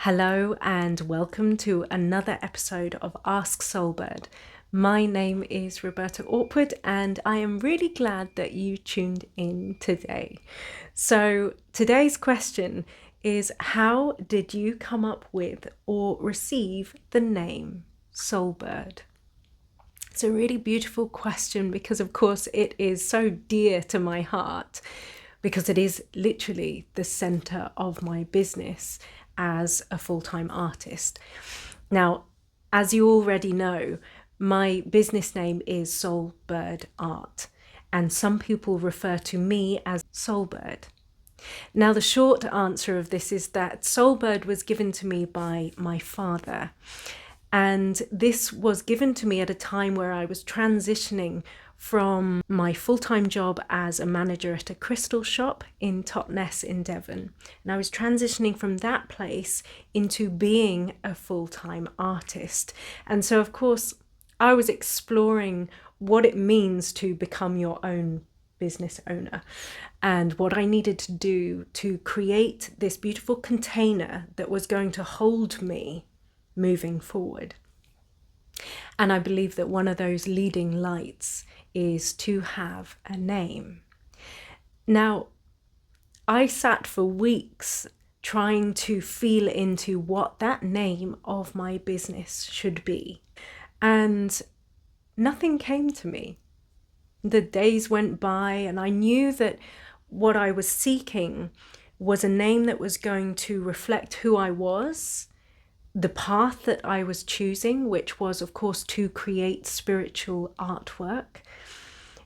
Hello and welcome to another episode of Ask SoulBird. My name is Roberta and I am really glad that you tuned in today. So today's question is, how did you come up with or receive the name SoulBird? It's a really beautiful question because of course it is so dear to my heart, because it is literally the center of my business as a full-time artist. Now, as you already know, my business name is SoulBird Art, and some people refer to me as SoulBird. Now, the short answer of this is that SoulBird was given to me by my father, and this was given to me at a time where I was transitioning from my full-time job as a manager at a crystal shop in Totnes in Devon. And I was transitioning from that place into being a full-time artist. And so, of course, I was exploring what it means to become your own business owner and what I needed to do to create this beautiful container that was going to hold me moving forward. And I believe that one of those leading lights is to have a name. Now, I sat for weeks trying to feel into what that name of my business should be, and nothing came to me. The days went by and I knew that what I was seeking was a name that was going to reflect who I was, the path that I was choosing, which was, of course, to create spiritual artwork,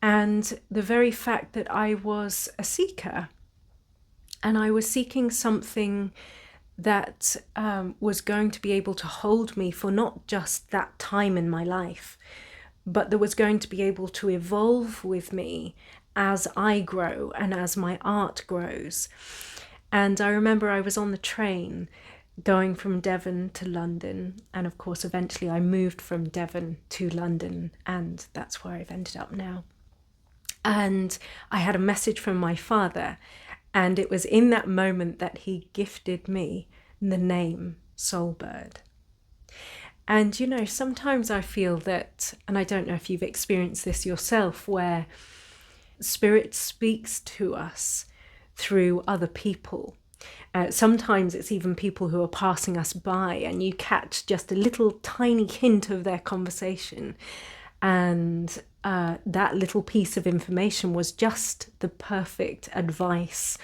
and the very fact that I was a seeker, and I was seeking something that was going to be able to hold me for not just that time in my life, but that was going to be able to evolve with me as I grow and as my art grows. And I remember I was on the train going from Devon to London, and of course eventually I moved from Devon to London, and that's where I've ended up now. And I had a message from my father, and it was in that moment that he gifted me the name SoulBird. And you know, sometimes I feel that, and I don't know if you've experienced this yourself, where spirit speaks to us through other people. Sometimes it's even people who are passing us by, and you catch just a little tiny hint of their conversation, and that little piece of information was just the perfect advice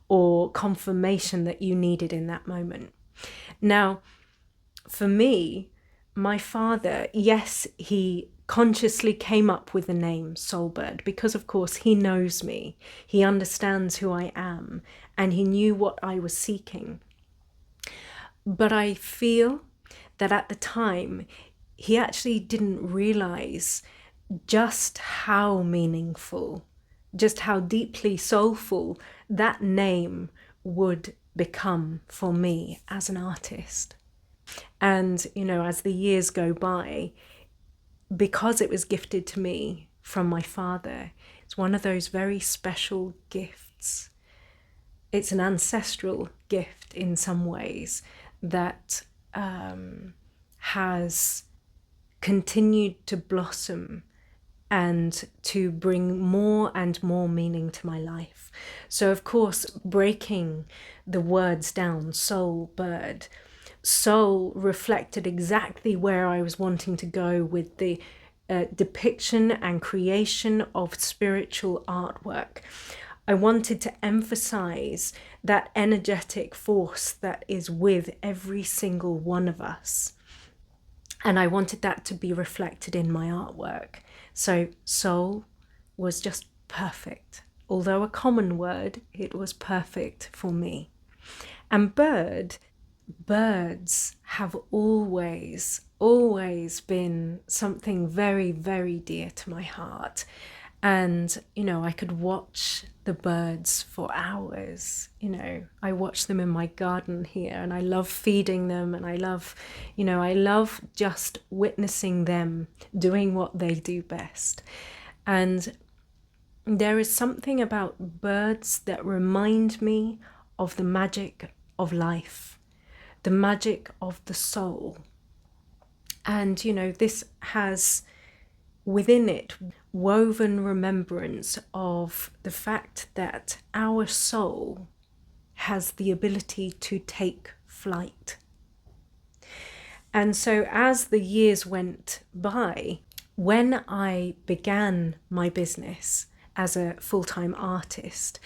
or confirmation that you needed in that moment. Now, for me, my father, yes, he consciously came up with the name SoulBird because, of course, he knows me. He understands who I am, and he knew what I was seeking. But I feel that at the time, he actually didn't realize just how meaningful, just how deeply soulful that name would become for me as an artist. And, you know, as the years go by, because it was gifted to me from my father, it's one of those very special gifts. It's an ancestral gift in some ways that has continued to blossom and to bring more and more meaning to my life. So, of course, breaking the words down, SoulBird, soul reflected exactly where I was wanting to go with the depiction and creation of spiritual artwork. I wanted to emphasize that energetic force that is with every single one of us. And I wanted that to be reflected in my artwork. So soul was just perfect. Although a common word, it was perfect for me. And birds have always been something very, very dear to my heart. And, you know, I could watch the birds for hours. You know, I watch them in my garden here, and I love feeding them, and I love just witnessing them doing what they do best. And there is something about birds that remind me of the magic of life, the magic of the soul. And, this has within it woven remembrance of the fact that our soul has the ability to take flight. And so as the years went by, when I began my business as a full-time artist,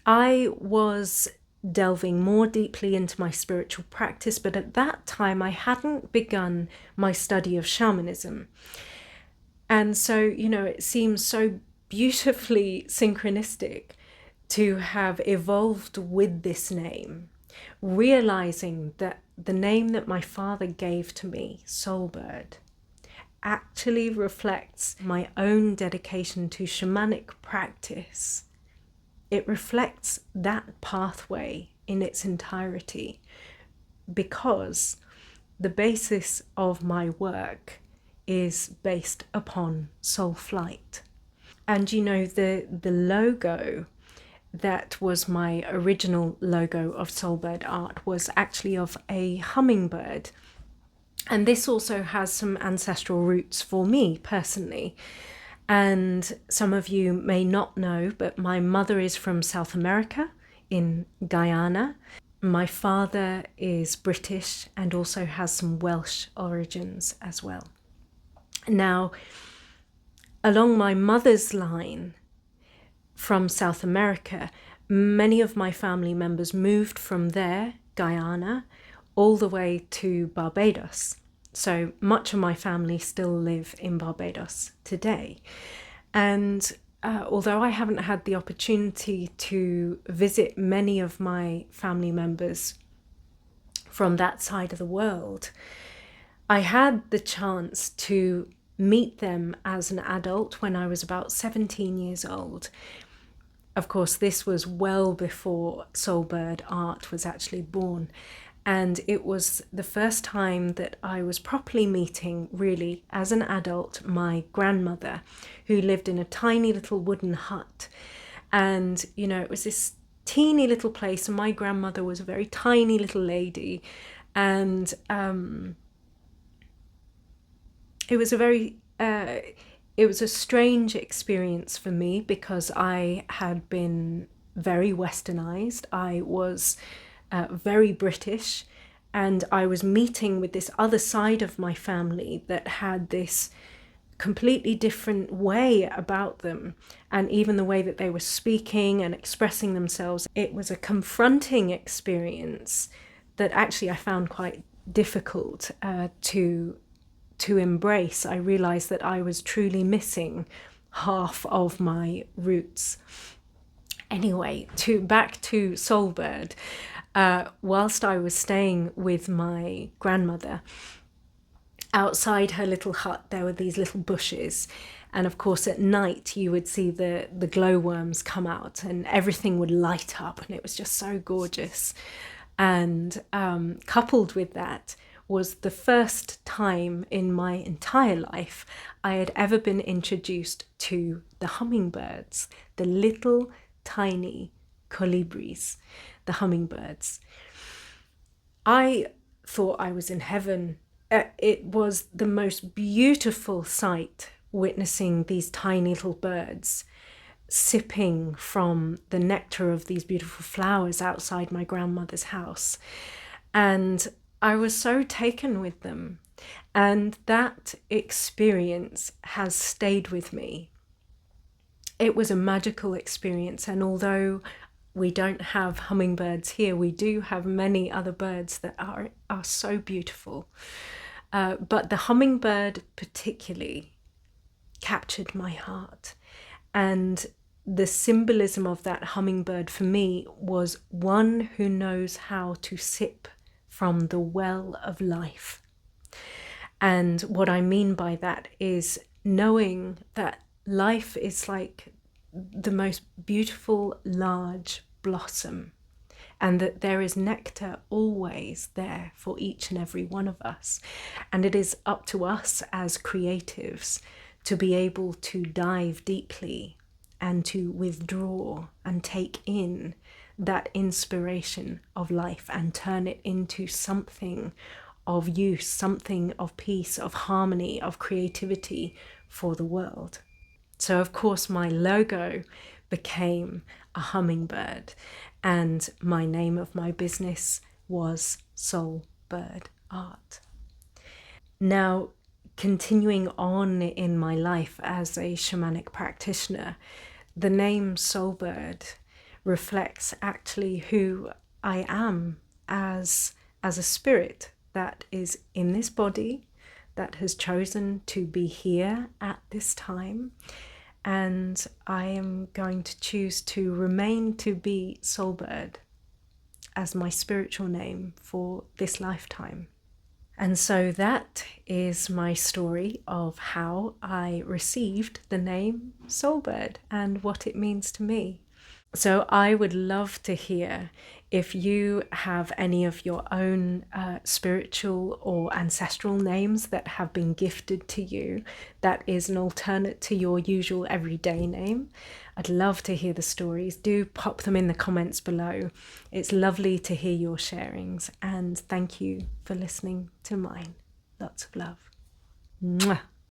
I was delving more deeply into my spiritual practice, but at that time I hadn't begun my study of shamanism. And so, it seems so beautifully synchronistic to have evolved with this name, realizing that the name that my father gave to me, SoulBird, actually reflects my own dedication to shamanic practice. It reflects that pathway in its entirety, because the basis of my work is based upon soul flight. And the logo that was my original logo of SoulBird Art was actually of a hummingbird. And this also has some ancestral roots for me personally. And some of you may not know, but my mother is from South America in Guyana. My father is British and also has some Welsh origins as well. Now, along my mother's line from South America, many of my family members moved from there, Guyana, all the way to Barbados. So much of my family still live in Barbados today. And although I haven't had the opportunity to visit many of my family members from that side of the world, I had the chance to meet them as an adult when I was about 17 years old. Of course, this was well before SoulBird Art was actually born. And it was the first time that I was properly meeting, really, as an adult, my grandmother, who lived in a tiny little wooden hut. And, it was this teeny little place, and my grandmother was a very tiny little lady. And it was a strange experience for me, because I had been very westernized. I was very British, and I was meeting with this other side of my family that had this completely different way about them, and even the way that they were speaking and expressing themselves. It was a confronting experience that actually I found quite difficult to embrace. I realized that I was truly missing half of my roots. Anyway, back to SoulBird. Whilst I was staying with my grandmother, outside her little hut there were these little bushes, and of course at night you would see the glowworms come out and everything would light up, and it was just so gorgeous. And coupled with that was the first time in my entire life I had ever been introduced to the hummingbirds, the little tiny colibris, the hummingbirds. I thought I was in heaven. It was the most beautiful sight, witnessing these tiny little birds sipping from the nectar of these beautiful flowers outside my grandmother's house. And I was so taken with them. And that experience has stayed with me. It was a magical experience, and although we don't have hummingbirds here, we do have many other birds that are so beautiful. But the hummingbird particularly captured my heart. And the symbolism of that hummingbird for me was one who knows how to sip from the well of life. And what I mean by that is knowing that life is like the most beautiful large blossom, and that there is nectar always there for each and every one of us. And it is up to us as creatives to be able to dive deeply and to withdraw and take in that inspiration of life and turn it into something of use, something of peace, of harmony, of creativity for the world. So of course my logo became a hummingbird, and my name of my business was SoulBird Art. Now, continuing on in my life as a shamanic practitioner, the name SoulBird reflects actually who I am as a spirit that is in this body, that has chosen to be here at this time. And I am going to choose to remain to be SoulBird as my spiritual name for this lifetime. And so that is my story of how I received the name SoulBird and what it means to me. So I would love to hear if you have any of your own spiritual or ancestral names that have been gifted to you that is an alternate to your usual everyday name. I'd love to hear the stories. Do pop them in the comments below. It's lovely to hear your sharings, and thank you for listening to mine. Lots of love. Mwah.